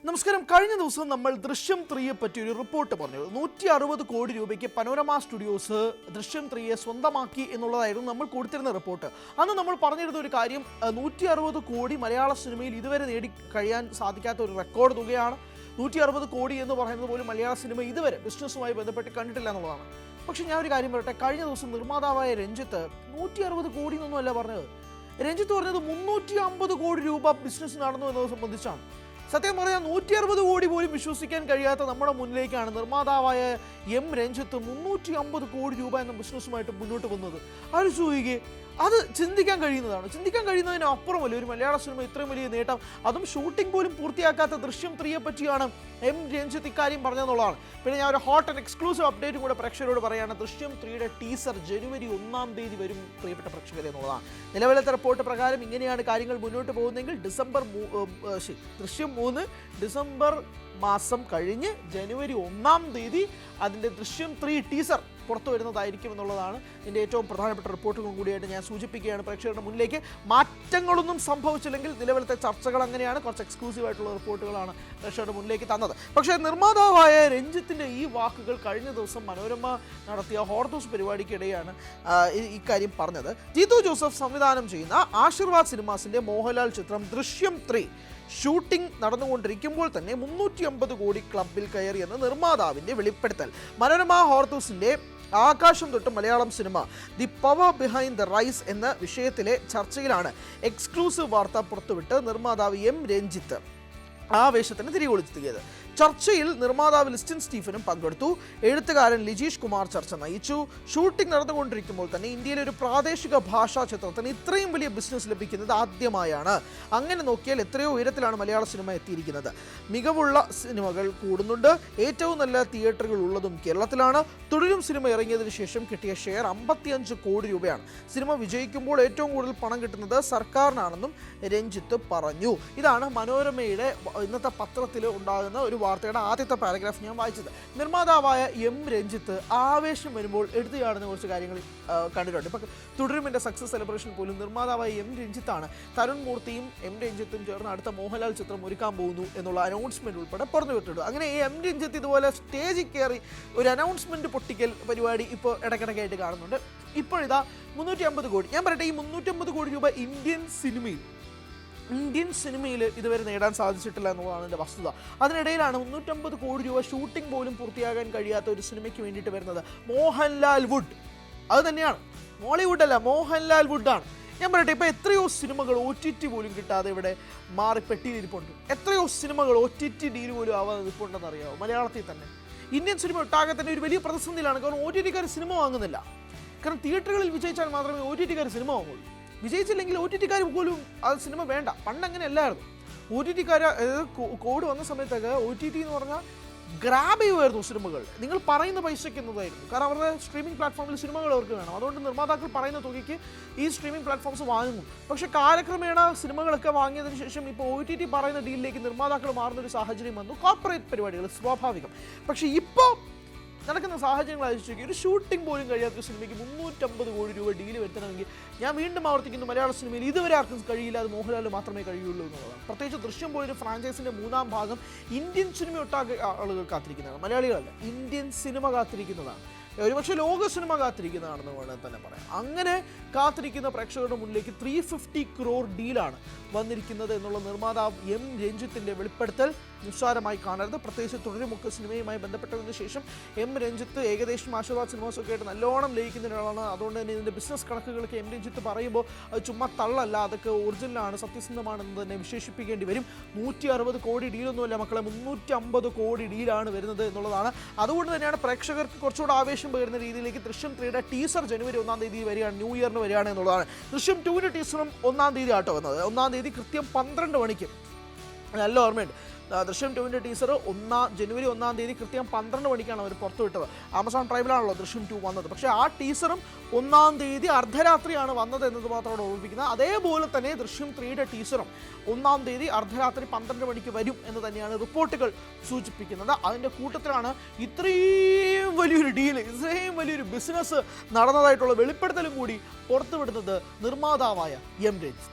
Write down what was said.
നമസ്കാരം. കഴിഞ്ഞ ദിവസം നമ്മൾ ദൃശ്യം 3യെ പറ്റി ഒരു റിപ്പോർട്ട് പറഞ്ഞു. 160 കോടി രൂപയ്ക്ക് പനോരമ സ്റ്റുഡിയോസ് ദൃശ്യം 3യെ സ്വന്തമാക്കി എന്നുള്ളതായിരുന്നു നമ്മൾ കൊടുത്തിരുന്ന റിപ്പോർട്ട്. അന്ന് നമ്മൾ പറഞ്ഞിരുന്ന ഒരു കാര്യം, 160 കോടി മലയാള സിനിമയിൽ ഇതുവരെ നേടിക്കഴിയാൻ സാധിക്കാത്ത ഒരു റെക്കോർഡ് തുകയാണ്. 160 കോടി എന്ന് പറയുന്നത് പോലും മലയാള സിനിമ ഇതുവരെ ബിസിനസ്സുമായി ബന്ധപ്പെട്ട് കണ്ടിട്ടില്ല എന്നുള്ളതാണ്. പക്ഷേ ഞാൻ ഒരു കാര്യം പറയട്ടെ, കഴിഞ്ഞ ദിവസം നിർമ്മാതാവായ രഞ്ജിത്ത് 160 കോടി എന്നൊന്നുമല്ല പറഞ്ഞത്. രഞ്ജിത്ത് പറഞ്ഞത് 350 കോടി രൂപ ബിസിനസ് നടന്നു എന്നത് സംബന്ധിച്ചാണ്. സത്യം പറഞ്ഞാൽ 160 കോടി പോലും വിശ്വസിക്കാൻ കഴിയാത്ത നമ്മുടെ മുന്നിലേക്കാണ് നിർമ്മാതാവായ എം രഞ്ജിത്ത് 350 കോടി രൂപ എന്ന ബിസിനസ്സുമായിട്ട് മുന്നോട്ട് വന്നത്. ആലോചിക്കുക, അത് ചിന്തിക്കാൻ കഴിയുന്നതാണ്. ചിന്തിക്കാൻ കഴിയുന്നതിന് അപ്പുറമല്ല ഒരു മലയാള സിനിമ ഇത്രയും വലിയ നേട്ടം, അതും ഷൂട്ടിംഗ് പോലും പൂർത്തിയാക്കാത്ത ദൃശ്യം 3യെ പറ്റിയാണ് എം രഞ്ജിത്ത് ഇക്കാര്യം പറഞ്ഞതെന്നുള്ളതാണ്. പിന്നെ ഞാൻ ഒരു ഹോട്ട് ആൻഡ് എക്സ്ക്ലൂസീവ് അപ്ഡേറ്റും കൂടെ പ്രേക്ഷകരോട് പറയുകയാണ്. ദൃശ്യം 3യുടെ ടീസർ ജനുവരി 1-ാം തീയതി വരും പ്രിയപ്പെട്ട പ്രേക്ഷകരെ എന്നുള്ളതാണ്. നിലവിലത്തെ റിപ്പോർട്ട് പ്രകാരം ഇങ്ങനെയാണ് കാര്യങ്ങൾ മുന്നോട്ട് പോകുന്നതെങ്കിൽ ദൃശ്യം 3 ഡിസംബർ മാസം കഴിഞ്ഞ് ജനുവരി 1-ാം തീയതി അതിൻ്റെ ദൃശ്യം 3 ടീസർ പുറത്തു വരുന്നതായിരിക്കും എന്നുള്ളതാണ് ഇതിൻ്റെ ഏറ്റവും പ്രധാനപ്പെട്ട റിപ്പോർട്ടുകളും കൂടിയായിട്ട് ഞാൻ സൂചിപ്പിക്കുകയാണ് പ്രേക്ഷകരുടെ മുന്നിലേക്ക്. മാറ്റങ്ങളൊന്നും സംഭവിച്ചില്ലെങ്കിൽ നിലവിലത്തെ ചർച്ചകൾ അങ്ങനെയാണ്. കുറച്ച് എക്സ്ക്ലൂസീവ് ആയിട്ടുള്ള റിപ്പോർട്ടുകളാണ് പ്രേക്ഷകരുടെ മുന്നിലേക്ക് തന്നത്. പക്ഷേ നിർമ്മാതാവായ രഞ്ജിത്തിൻ്റെ ഈ വാക്കുകൾ കഴിഞ്ഞ ദിവസം മനോരമ നടത്തിയ ഹോർദോസ് പരിപാടിക്കിടെയാണ് ഇക്കാര്യം പറഞ്ഞത്. ജീതു ജോസഫ് സംവിധാനം ചെയ്യുന്ന ആശീർവാദ് സിനിമാസിൻ്റെ മോഹൻലാൽ ചിത്രം ദൃശ്യം 3 ഷൂട്ടിംഗ് നടന്നുകൊണ്ടിരിക്കുമ്പോൾ തന്നെ 350 കോടി ക്ലബിൽ കയറിയെന്ന് നിർമ്മാതാവിൻ്റെ വെളിപ്പെടുത്തൽ. മനോരമ ഹോർദോസിൻ്റെ ആകാശം തൊട്ട് Malayalam cinema the power behind the rise എന്ന വിഷയത്തിലെ ചർച്ചയിലാണ് എക്സ്ക്ലൂസീവ് വാർത്ത പുറത്തുവിട്ട് നിർമ്മാതാവ് എം രഞ്ജിത്ത് ആവേശത്തിന് തിരികൊളുത്തിയത്. ചർച്ചയിൽ നിർമ്മാതാവ് ലിസ്റ്റിൻ സ്റ്റീഫനും പങ്കെടുത്തു. എഴുത്തുകാരൻ ലിജീഷ് കുമാർ ചർച്ച നയിച്ചു. ഷൂട്ടിംഗ് നടന്നുകൊണ്ടിരിക്കുമ്പോൾ തന്നെ ഇന്ത്യയിലെ ഒരു പ്രാദേശിക ഭാഷാ ചിത്രത്തിന് ഇത്രയും വലിയ ബിസിനസ് ലഭിക്കുന്നത് ആദ്യമായാണ്. അങ്ങനെ നോക്കിയാൽ എത്രയോ ഉയരത്തിലാണ് മലയാള സിനിമ എത്തിയിരിക്കുന്നത്. മികവുള്ള സിനിമകൾ കൂടുന്നുണ്ട്. ഏറ്റവും നല്ല തിയേറ്ററുകൾ ഉള്ളതും കേരളത്തിലാണ്. തുടരും സിനിമ ഇറങ്ങിയതിനു ശേഷം കിട്ടിയ ഷെയർ 55 കോടി രൂപയാണ്. സിനിമ വിജയിക്കുമ്പോൾ ഏറ്റവും കൂടുതൽ പണം കിട്ടുന്നത് സർക്കാരിനാണെന്നും രഞ്ജിത്ത് പറഞ്ഞു. ഇതാണ് മനോരമയുടെ ഇന്നത്തെ പത്രത്തിൽ ഉണ്ടാകുന്ന ഒരു വാർത്തയുടെ ആദ്യത്തെ പാരഗ്രാഫ് ഞാൻ വായിച്ചത്. നിർമ്മാതാവായ എം രഞ്ജിത്ത് ആവേശം വരുമ്പോൾ എടുത്തുചാടുന്ന കുറച്ച് കാര്യങ്ങൾ കണ്ടിട്ടുണ്ട്. ഇപ്പം തുടരുമിൻ്റെ സക്സസ് സെലിബ്രേഷൻ പോലും നിർമ്മാതാവായ എം രഞ്ജിത്താണ് തരുൺ മൂർത്തിയും എം രഞ്ജിത്തും ചേർന്ന് അടുത്ത മോഹൻലാൽ ചിത്രം ഒരുക്കാൻ പോകുന്നു എന്നുള്ള അനൗൺസ്മെൻറ്റ് ഉൾപ്പെടെ പറഞ്ഞു വിട്ടിട്ടുണ്ട്. അങ്ങനെ എം രഞ്ജിത്ത് ഇതുപോലെ സ്റ്റേജിൽ കയറി ഒരു അനൗൺസ്മെൻറ്റ് പൊട്ടിക്കൽ പരിപാടി ഇപ്പോൾ ഇടയ്ക്കിടയ്ക്കായിട്ട് കാണുന്നുണ്ട്. ഇപ്പോഴിതാ 350 കോടി. ഞാൻ പറയട്ടെ, ഈ 350 കോടി രൂപ ഇന്ത്യൻ സിനിമയിൽ ഇതുവരെ നേടാൻ സാധിച്ചിട്ടില്ല എന്നുള്ളതാണ് എൻ്റെ വസ്തുത. അതിനിടയിലാണ് 350 കോടി രൂപ ഷൂട്ടിംഗ് പോലും പൂർത്തിയാകാൻ കഴിയാത്ത ഒരു സിനിമയ്ക്ക് വേണ്ടിയിട്ട് വരുന്നത്. മോഹൻലാൽ വുഡ്, അത് തന്നെയാണ്, മോളിവുഡ് അല്ല, മോഹൻലാൽ വുഡാണ്. ഞാൻ പറയട്ടെ, ഇപ്പോൾ എത്രയോ സിനിമകൾ OTT പോലും കിട്ടാതെ ഇവിടെ മാറിപ്പെട്ടിരിപ്പുണ്ട്. എത്രയോ സിനിമകൾ OTT ഡീൽ പോലും ആവാതെ ഇരിപ്പുണ്ടെന്ന് അറിയാമോ മലയാളത്തിൽ തന്നെ. ഇന്ത്യൻ സിനിമ ഒട്ടാകെ തന്നെ ഒരു വലിയ പ്രതിസന്ധിയിലാണ്. കാരണം OTT-കാർ സിനിമ വാങ്ങുന്നില്ല. കാരണം തിയേറ്ററുകളിൽ വിജയിച്ചാൽ മാത്രമേ OTT-കാർ സിനിമ വാങ്ങുള്ളൂ. വിജയിച്ചില്ലെങ്കിൽ OTT-കാർ പോലും അത് സിനിമ വേണ്ട. പണ്ടങ്ങനെ അല്ലായിരുന്നു. OTT-കാർ കോവിഡ് വന്ന സമയത്തൊക്കെ OTT എന്ന് പറഞ്ഞാൽ ഗ്രാബ് ചെയ്യുമായിരുന്നു സിനിമകൾ. നിങ്ങൾ പറയുന്ന പൈസയ്ക്ക് എന്നതായിരുന്നു. കാരണം അവരുടെ സ്ട്രീമിംഗ് പ്ലാറ്റ്ഫോമിൽ സിനിമകൾ അവർക്ക് വേണം. അതുകൊണ്ട് നിർമ്മാതാക്കൾ പറയുന്ന തുകയ്ക്ക് ഈ സ്ട്രീമിംഗ് പ്ലാറ്റ്ഫോംസ് വാങ്ങും. പക്ഷേ കാലക്രമേണ സിനിമകളൊക്കെ വാങ്ങിയതിന് ശേഷം ഇപ്പോൾ OTT പറയുന്ന ഡീലിലേക്ക് നിർമ്മാതാക്കൾ മാറുന്നൊരു സാഹചര്യം വന്നു. കോർപ്പറേറ്റ് പരിപാടികൾ സ്വാഭാവികം. പക്ഷേ ഇപ്പോൾ നടക്കുന്ന സാഹചര്യങ്ങൾ ആലോചിച്ച് ഒരു ഷൂട്ടിംഗ് പോലും കഴിയാത്തൊരു സിനിമയ്ക്ക് 350 കോടി രൂപ ഡീല് വരുത്തണമെങ്കിൽ ഞാൻ വീണ്ടും ആവർത്തിക്കുന്നു, മലയാള സിനിമയിൽ ഇതുവരെ ആർക്കും കഴിയില്ല. അത് മോഹൻലാൽ മാത്രമേ കഴിയുള്ളൂ എന്നുള്ളതാണ്. പ്രത്യേകിച്ച് ദൃശ്യം പോലൊരു ഫ്രാഞ്ചൈസിൻ്റെ 3-ാം ഭാഗം ഇന്ത്യൻ സിനിമ ഒട്ടാകെ ആളുകൾ കാത്തിരിക്കുന്നതാണ്. മലയാളികളല്ല, ഇന്ത്യൻ സിനിമ കാത്തിരിക്കുന്നതാണ്. ഒരുപക്ഷെ ലോക സിനിമ കാത്തിരിക്കുന്നതാണെന്ന് വേണമെങ്കിൽ തന്നെ പറയാം. അങ്ങനെ കാത്തിരിക്കുന്ന പ്രേക്ഷകരുടെ മുന്നിലേക്ക് 350 crore ഡീലാണ് വന്നിരിക്കുന്നത് എന്നുള്ള നിർമ്മാതാവ് എം രഞ്ജിത്തിൻ്റെ വെളിപ്പെടുത്തൽ നിസ്സാരമായി കാണരുത്. പ്രത്യേകിച്ച് തുടരുമൊക്കെ സിനിമയുമായി ബന്ധപ്പെട്ടതിന് ശേഷം എം രഞ്ജിത്ത് ഏകദേശം ആശീർവാദ് സിനിമാസൊക്കെ ആയിട്ട് നല്ലോണം ലയിക്കുന്ന ഒരാളാണ്. അതുകൊണ്ട് തന്നെ ഇതിൻ്റെ ബിസിനസ് കണക്കുകളൊക്കെ എം രഞ്ജിത്ത് പറയുമ്പോൾ അത് ചുമ്മാ തള്ളല്ല, അതൊക്കെ ഒറിജിനലാണ്, സത്യസന്ധമാണെന്ന് തന്നെ വിശേഷിപ്പിക്കേണ്ടി വരും. 160 കോടി ഡീലൊന്നുമല്ല മക്കളെ, 350 കോടി ഡീലാണ് വരുന്നത് എന്നുള്ളതാണ്. അതുകൊണ്ട് തന്നെയാണ് പ്രേക്ഷകർക്ക് കുറച്ചുകൂടെ ആവേശം പകരുന്ന രീതിയിലേക്ക് ദൃശ്യം 3യുടെ ടീസർ ജനുവരി 1-ാം തീയതി വരികയാണ്, ന്യൂ ഇയറിന് വരികയാണ് എന്നുള്ളതാണ്. ദൃശ്യം 2ന്റെ ടീസറും 1-ാം തീയതി ആട്ടോ വന്നത്. 1-ാം തീയതി കൃത്യം 12 മണിക്ക്, നല്ല ഓർമ്മയുണ്ട്. ദൃശ്യം 2ന്റെ ടീസർ ജനുവരി 1-ാം തീയതി കൃത്യം 12 മണിക്കാണ് അവർ പുറത്തുവിട്ടത്. ആമസോൺ പ്രൈമിലാണല്ലോ ദൃശ്യം 2 വന്നത്. പക്ഷേ ആ ടീസറും 1-ാം തീയതി അർദ്ധരാത്രിയാണ് വന്നത് എന്നത് മാത്രമാണ് ഓർമ്മിപ്പിക്കുന്നത്. അതേപോലെ തന്നെ ദൃശ്യം 3യുടെ ടീസറും 1-ാം തീയതി അർദ്ധരാത്രി 12 മണിക്ക് വരും എന്ന് തന്നെയാണ് റിപ്പോർട്ടുകൾ സൂചിപ്പിക്കുന്നത്. അതിൻ്റെ കൂട്ടത്തിലാണ് ഇത്രയും വലിയൊരു ഡീല്, ഇത്രയും വലിയൊരു ബിസിനസ് നടന്നതായിട്ടുള്ള വെളിപ്പെടുത്തലും കൂടി പുറത്തുവിടുന്നത് നിർമ്മാതാവായ എം രഞ്ജിത്ത്.